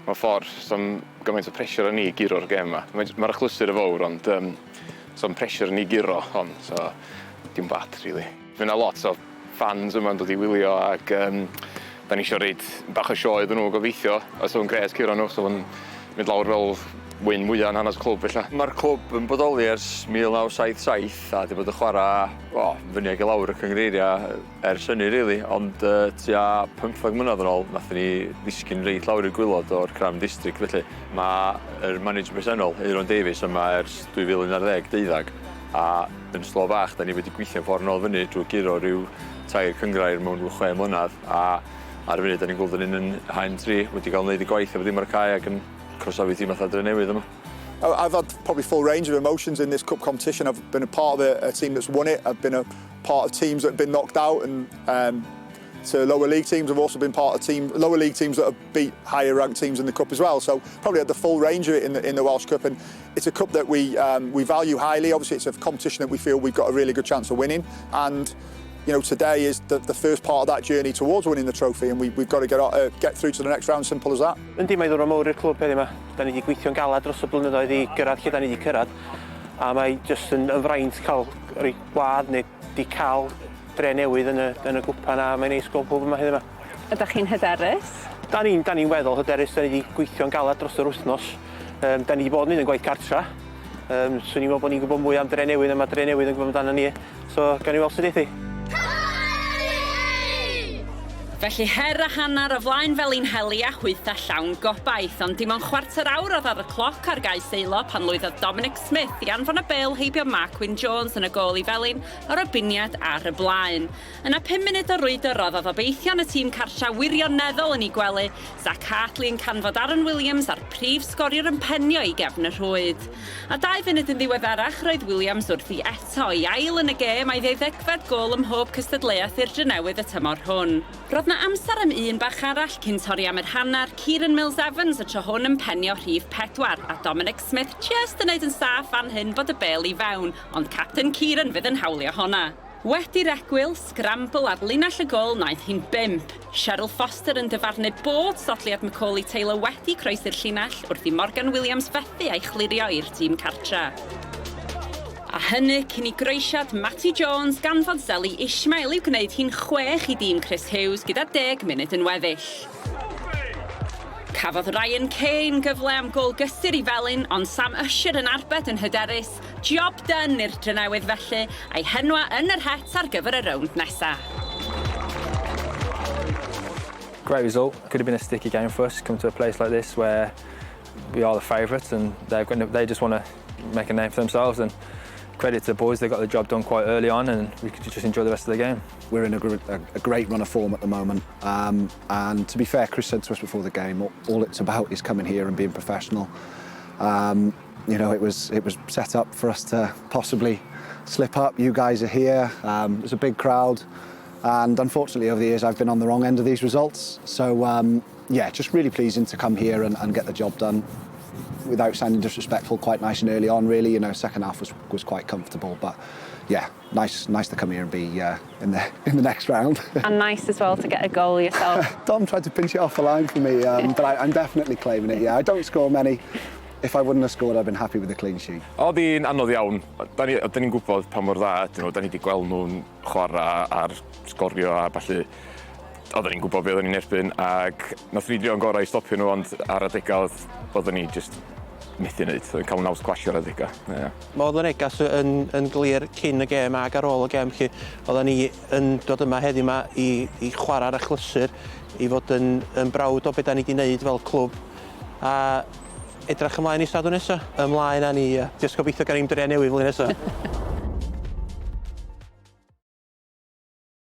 Mewn ffordd, so'n gymaint o pressure yn ni giro'r gêm yma. Mae'r achlysur y fawr, ond so'n pressure yn ni giro hon, so dim bad, really. Fy'n a lot o fans yma'n dod i wylio ac da ni eisiau reid bach o sioe iddyn nhw gobeithio. A so'n gres curo nhw, so'n mynd lawr fel wyn mwyaf yn hanes clwb felly. Mae'r clwb yn bodoli ers 1977 a di bod yn chwarae fyny ag i lawr y cyngreiriau ers hynny, really. Ond tua 15 mlynedd yn ôl, nathon ni ddisgyn reid lawr i'r gwylod o'r Cram District felly. Mae'r manager presennol, Aaron Davies, yma ers 2011-12 a yn slo bach, da ni wedi gweithio'n ffordd nôl fyny drwy giro rhyw 3 cyngrair mewn 6 mlynedd a ar y funud, da ni'n gweld yn haen 3 wedi cael wneud y gwaith efo ddim ar cae ac yn croesawu tîm fatha Drenewydd yma. I've had probably full range of emotions in this cup competition. I've been a part of a team that's won it. I've been a part of teams that have been knocked out and to lower league teams. I've also been part of lower league teams that have beat higher ranked teams in the cup as well. So probably had the full range of it in the Welsh Cup, and it's a cup that we value highly. Obviously, it's a competition that we feel we've got a really good chance of winning, and you know, today is the first part of that journey towards winning the trophy, and we've got to get through to the next round, simple as that. Yndi, mae ddwrnod mawr i'r clwb heddiw yma. Da ni wedi gweithio'n galad dros y blynyddoedd i gyrraedd lle da ni wedi cyrraedd. A mae jyst yn fraint cael rhoi gwlad neu di cael Drenewydd yn y gwpan, a mae'n neis gweld pob yma heddiw yma. Ydych chi'n hyderus? Da ni'n weddol hyderus, da ni wedi gweithio'n galad dros yr wythnos. Da ni wedi bod yn un yn gwaith cartra. Swn i'n meddwl bod ni'n gwybod mwy am Drenewydd, a mae Drenewydd yn gwybod amdano ni. So, gan i weld sydd eithi. Felly her a hanner o flaen Felinheli a hwytha llawn gobaith, ond dim ond chwarter awr oedd ar y cloc ar Cae Seilo pan lwyddodd Dominic Smith i anfon y bêl heibio Cwpan Jones yn y gôl i Felin o'r obiniad ar y blaen. Yna 5 munud o rwydr oedd obeithio yn y tîm cartra wirioneddol yn ei gwely, Zach Hartley yn canfod Aaron Williams a'r prif sgoriwr yn penio i gefn y rhwyd. A 2 funud yn ddiweddarach roedd Williams wrthi eto i ail yn y gêm a'i 12fed gôl ym mhob cystadleuaeth i'r Drenewydd y tymor hwn. Roedd na amser am un bach arall cyn torri am yr hanner, Kieran Mills-Evans y tro hwn yn penio rhif 4 a Dominic Smith just yn neud yn saff fan hyn bod y bêl i fewn, ond capten Kieran fydd yn hawlio honna. Wedi'r egwyl, scramble ar linell y gôl naeth hi'n 5. Cheryl Foster yn dyfarnu bod sodliad Macaulay Taylor wedi croesi'r llinell wrth i Morgan Williams fethu a'i chlirio i'r tîm cartra. A hynny cyn i groesiad Matty Jones gan fod Zeli Ishmael i'w gwneud hi'n 6 i dîm Chris Hughes gyda 10 munud yn weddill. Cafodd Ryan Kane gyfle am gôl gysur i Felin, ond Sam Usher yn arbed yn hyderus. Job done i'r Drenewydd felly, a'i henwa yn yr het ar gyfer y rownd nesaf. Great result. Could have been a sticky game for us. Come to a place like this where we are the favourites, and they just want to make a name for themselves. And credit to the boys, they got the job done quite early on, and we could just enjoy the rest of the game. We're in a great run of form at the moment, and to be fair, Chris said to us before the game, all it's about is coming here and being professional. You know, it was set up for us to possibly slip up. You guys are here. There's a big crowd, and unfortunately over the years I've been on the wrong end of these results. So yeah, just really pleasing to come here and get the job done. Without sounding disrespectful, quite nice and early on, really. You know, second half was quite comfortable, but yeah, nice to come here and be in the next round. And nice as well to get a goal yourself. Dom tried to pinch it off the line for me, but I'm definitely claiming it. Yeah, I don't score many. If I wouldn't have scored, I'd been happy with the clean sheet. Oedd hi'n anodd iawn. Da ni'n gwybod pa mor dda ydyn nhw. Da ni wedi gweld nhw'n chwarae ar sgorio a ballu. Oedden ni'n gwybod beth oedden ni'n erbyn, ac nath ni drio'n gorau i stopio nhw, ond ar adegau oedden ni just methu wneud. Oedden cael naws gwasio ar adegau. Mae oedd y negas yn glir cyn y gêm ac ar ôl y gêm. Oedden ni yn dod yma heddiw yma i chwarae ar achlysur, i fod yn brawd o beth da ni wedi wneud fel clwb. A edrych ymlaen i stadwn nesaf. Ymlaen a ni, just gobeithio gan i'n Drenewydd flwyddyn nesaf.